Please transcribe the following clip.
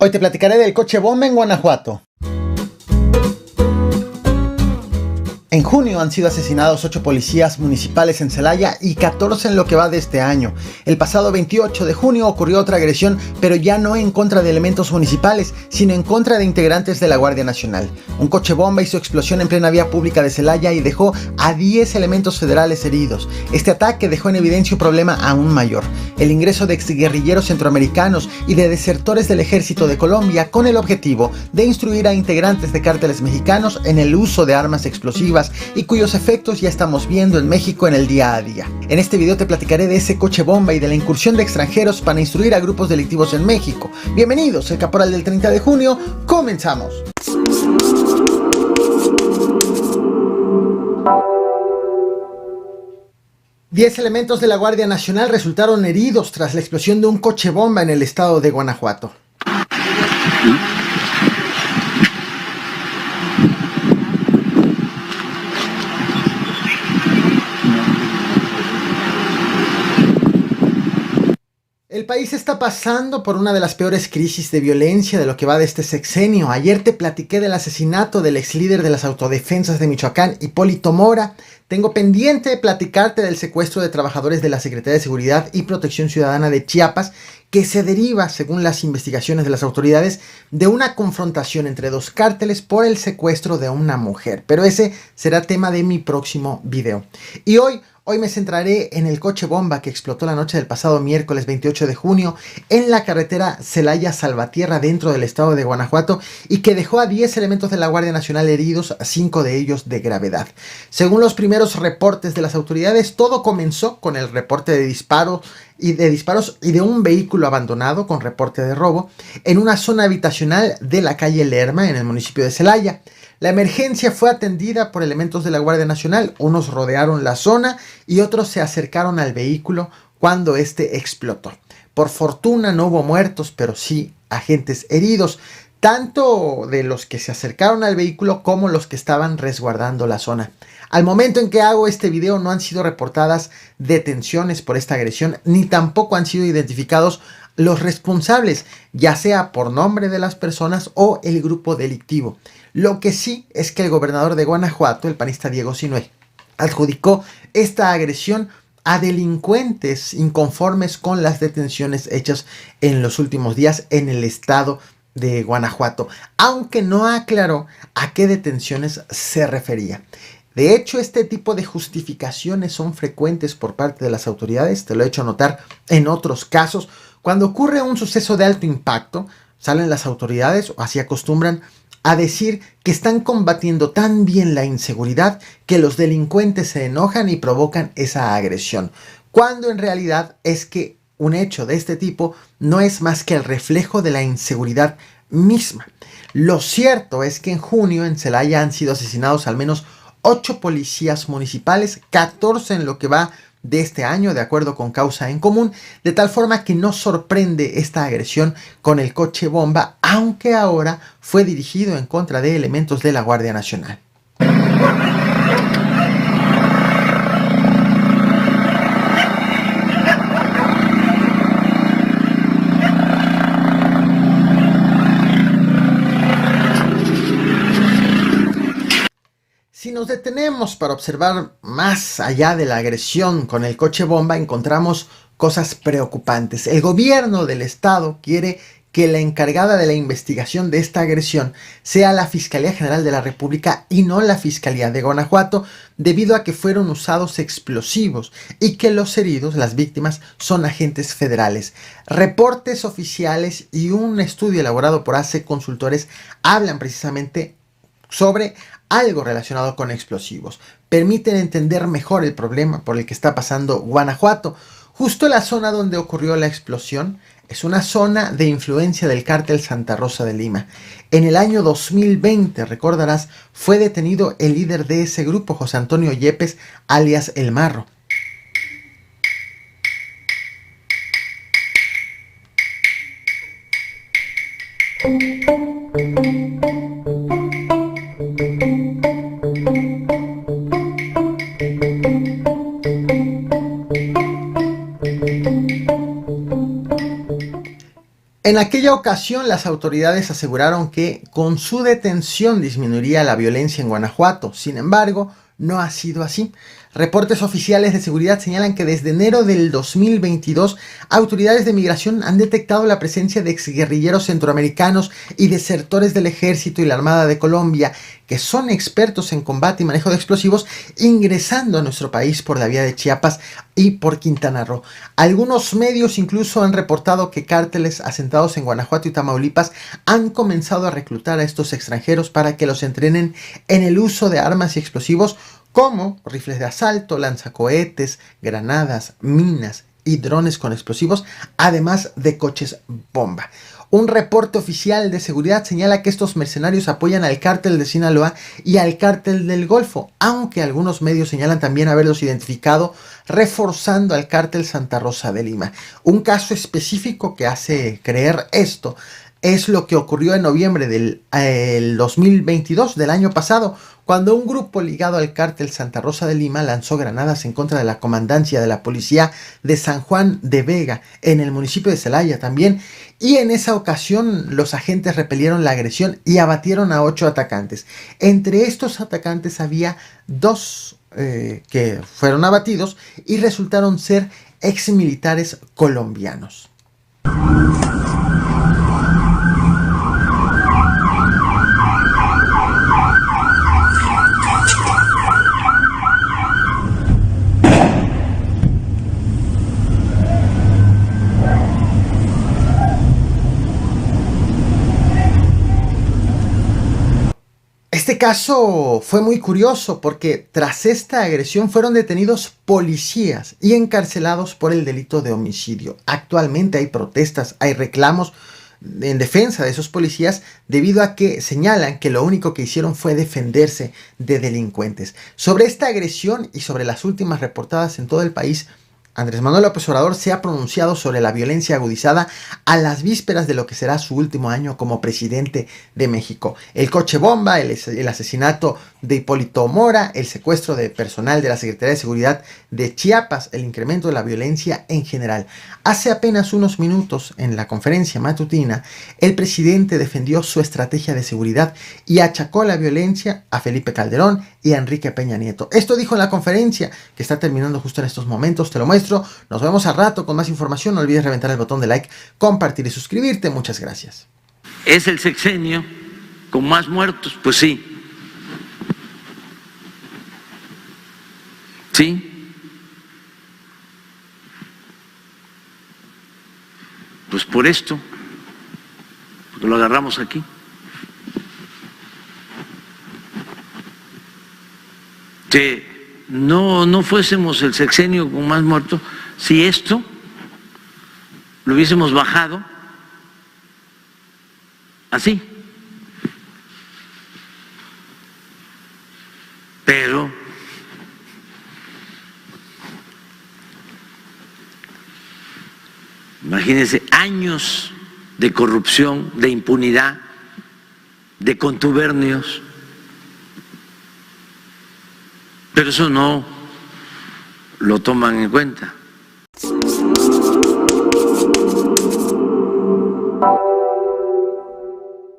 Hoy te platicaré del coche bomba en Guanajuato. En junio han sido asesinados 8 policías municipales en Celaya y 14 en lo que va de este año. El pasado 28 de junio ocurrió otra agresión, pero ya no en contra de elementos municipales, sino en contra de integrantes de la Guardia Nacional. Un coche bomba hizo explosión en plena vía pública de Celaya y dejó a 10 elementos federales heridos. Este ataque dejó en evidencia un problema aún mayor: el ingreso de exguerrilleros centroamericanos y de desertores del Ejército de Colombia con el objetivo de instruir a integrantes de cárteles mexicanos en el uso de armas explosivas y cuyos efectos ya estamos viendo en México en el día a día. En este video te platicaré de ese coche bomba y de la incursión de extranjeros para instruir a grupos delictivos en México. Bienvenidos, el Caporal del 30 de junio, comenzamos. Diez elementos de la Guardia Nacional resultaron heridos tras la explosión de un coche bomba en el estado de Guanajuato. El país está pasando por una de las peores crisis de violencia de lo que va de este sexenio. Ayer te platiqué del asesinato del ex líder de las autodefensas de Michoacán, Hipólito Mora. Tengo pendiente platicarte del secuestro de trabajadores de la Secretaría de Seguridad y Protección Ciudadana de Chiapas, que se deriva, según las investigaciones de las autoridades, de una confrontación entre dos cárteles por el secuestro de una mujer. Pero ese será tema de mi próximo video. Y hoy me centraré en el coche bomba que explotó la noche del pasado miércoles 28 de junio en la carretera Celaya-Salvatierra dentro del estado de Guanajuato y que dejó a 10 elementos de la Guardia Nacional heridos, 5 de ellos de gravedad. Según los primeros reportes de las autoridades, todo comenzó con el reporte de disparos y de un vehículo abandonado con reporte de robo en una zona habitacional de la calle Lerma en el municipio de Celaya. La emergencia fue atendida por elementos de la Guardia Nacional. Unos rodearon la zona y otros se acercaron al vehículo cuando este explotó. Por fortuna no hubo muertos, pero sí agentes heridos, tanto de los que se acercaron al vehículo como los que estaban resguardando la zona. Al momento en que hago este video no han sido reportadas detenciones por esta agresión, ni tampoco han sido identificados los responsables, ya sea por nombre de las personas o el grupo delictivo. Lo que sí es que el gobernador de Guanajuato, el panista Diego Sinue, adjudicó esta agresión a delincuentes inconformes con las detenciones hechas en los últimos días en el estado de Guanajuato, aunque no aclaró a qué detenciones se refería. De hecho, este tipo de justificaciones son frecuentes por parte de las autoridades, te lo he hecho notar en otros casos. Cuando ocurre un suceso de alto impacto, salen las autoridades, o así acostumbran, a decir que están combatiendo tan bien la inseguridad que los delincuentes se enojan y provocan esa agresión, cuando en realidad es que un hecho de este tipo no es más que el reflejo de la inseguridad misma. Lo cierto es que en junio en Celaya han sido asesinados al menos 8 policías municipales, 14 en lo que va de este año, de acuerdo con Causa en Común, de tal forma que no sorprende esta agresión con el coche bomba, aunque ahora fue dirigido en contra de elementos de la Guardia Nacional. Si nos detenemos para observar más allá de la agresión con el coche bomba, encontramos cosas preocupantes. El gobierno del estado quiere que la encargada de la investigación de esta agresión sea la Fiscalía General de la República y no la Fiscalía de Guanajuato, debido a que fueron usados explosivos y que los heridos, las víctimas, son agentes federales. Reportes oficiales y un estudio elaborado por AC Consultores hablan precisamente sobre algo relacionado con explosivos. Permiten entender mejor el problema por el que está pasando Guanajuato. Justo la zona donde ocurrió la explosión es una zona de influencia del cártel Santa Rosa de Lima. En el año 2020, recordarás, fue detenido el líder de ese grupo, José Antonio Yepes, alias El Marro. En aquella ocasión, las autoridades aseguraron que con su detención disminuiría la violencia en Guanajuato. Sin embargo, no ha sido así. Reportes oficiales de seguridad señalan que desde enero del 2022, autoridades de migración han detectado la presencia de exguerrilleros centroamericanos y desertores del Ejército y la Armada de Colombia, que son expertos en combate y manejo de explosivos, ingresando a nuestro país por la vía de Chiapas y por Quintana Roo. Algunos medios incluso han reportado que cárteles asentados en Guanajuato y Tamaulipas han comenzado a reclutar a estos extranjeros para que los entrenen en el uso de armas y explosivos como rifles de asalto, lanzacohetes, granadas, minas y drones con explosivos, además de coches bomba. Un reporte oficial de seguridad señala que estos mercenarios apoyan al cártel de Sinaloa y al cártel del Golfo, aunque algunos medios señalan también haberlos identificado reforzando al cártel Santa Rosa de Lima. Un caso específico que hace creer esto es lo que ocurrió en noviembre del 2022, del año pasado, cuando un grupo ligado al cártel Santa Rosa de Lima lanzó granadas en contra de la comandancia de la policía de San Juan de Vega, en el municipio de Celaya también, y en esa ocasión los agentes repelieron la agresión y abatieron a 8 atacantes. Entre estos atacantes había 2 que fueron abatidos y resultaron ser exmilitares colombianos. Este caso fue muy curioso porque tras esta agresión fueron detenidos policías y encarcelados por el delito de homicidio. Actualmente hay protestas, hay reclamos en defensa de esos policías debido a que señalan que lo único que hicieron fue defenderse de delincuentes. Sobre esta agresión y sobre las últimas reportadas en todo el país, Andrés Manuel López Obrador se ha pronunciado sobre la violencia agudizada a las vísperas de lo que será su último año como presidente de México. El coche bomba, el asesinato de Hipólito Mora, el secuestro de personal de la Secretaría de Seguridad de Chiapas, el incremento de la violencia en general. Hace apenas unos minutos, en la conferencia matutina, el presidente defendió su estrategia de seguridad y achacó la violencia a Felipe Calderón y a Enrique Peña Nieto. Esto dijo en la conferencia, que está terminando justo en estos momentos, te lo muestro. Nos vemos al rato con más información. No olvides reventar el botón de like, compartir y suscribirte. Muchas gracias. ¿Es el sexenio con más muertos? Pues sí. Sí. Pues por esto, porque lo agarramos aquí. Que no fuésemos el sexenio con más muertos si esto lo hubiésemos bajado así. Pero imagínense, años de corrupción, de impunidad, de contubernios. Pero eso no lo toman en cuenta.